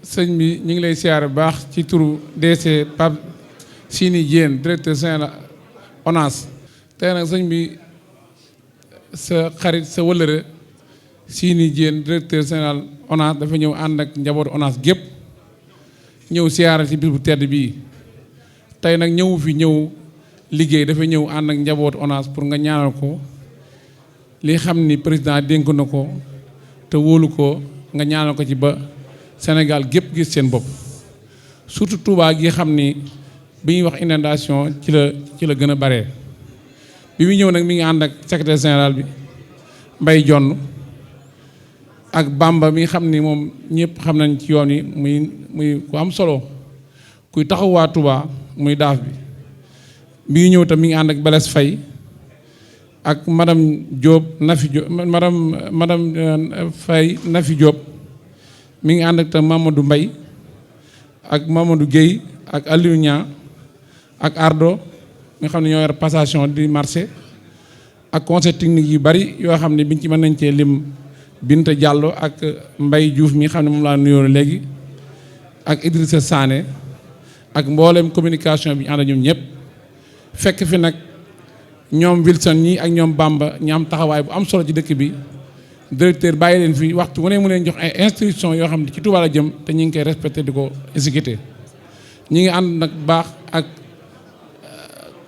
sëñ bi ñu ngi lay siyaare bu baax ci turu DC Pape Sini Diène directeur général ONAS. tey nag sëñ bi sa xarit sa wëllëre Sini Diène directeur général ONAS dafa ñëw ànd ak njabootu ONAS gépp ñëw siyaare ci bis bu tedd bii. tey nag ñëwu fi ñëw liggéey dafa ñëw ànd ak njabootu ONAS pour nga ñaanal ko li xam ni président dénk na ko te wóolu ko nga ñaanal ko ci ba Sénégal gépp gis seen bopp. surtout Touba gi xam ni bi ñuy wax inondation ci la gën a bare. bi muy ñëw nag mi ngi ànd ak secrétaire général bi Mbaye Jonn ak Bamba mi xam ni moom ñëpp xam nañ ci yoon yi muy ku am solo kuy taxawaa Touba muy daaf bi. bi ngi ñëw tam mi ngi ànd ak Blaise Faye ak madame Diop Nafi Diop madame Faye Nafi Diop mi ngi ànd ak tam Mamadou Mbaye ak Mamadou Guèye ak Aliou Niang ak Ardo nga xam ne ñoo yor passation di marché ak conseil technique yu bari yoo xam ne biñ ci mën nañ cee lim Binta Diallo ak Mbaye Diouf mi xam ne moom laa nuyoo léegi ak Idrissa Sané ak mboolem communication bi ñu ànd ñoom ñëpp. fekk fi nag ñoom Wilson ñi ak ñoom Bamba ñi am taxawaay bu am solo ci dëkk bi directeur bàyyi leen fi waxtu wu ne mu leen jox ay instructions yoo xam ne ci Touba la jëm te ñu ngi koy respecté di ko exécuté. ñi ngi ànd nag baax ak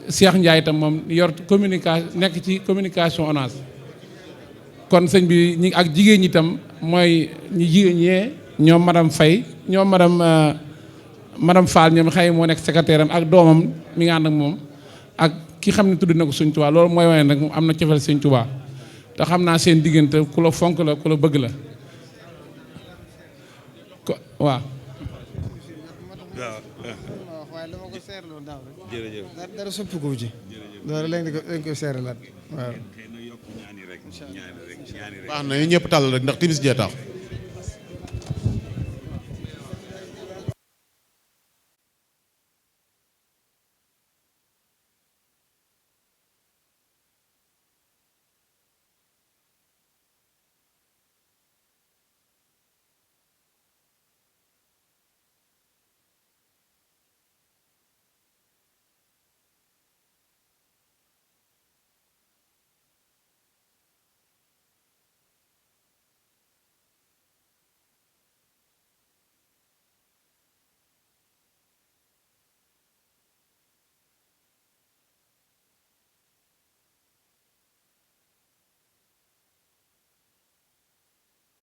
Cheikh Ndiaye itam moom yor communication nekk ci communication ONAS. kon sëñ bi ñi ak jigéen ñi itam mooy ñi jigéen ñee ñoom madame Faye ñoom madame Fall ñoom xëy moo nekk secrétaire am ak doomam mi ngi ànd ak moom. ak ki xam ne tudd na ko Sëñ Tuubaa loolu mooy wane nag moom am na cofeel Sëñ Tuubaa te xam naa seen diggante ku la fonk la ku la bëgg la waaw. waaye dama ko seerloo daaw rek. jërëjëf dara soppi ko ci. loolu lañ koy seeralaat waaw. baax na ñëpp tàll rek ndax timis jee tax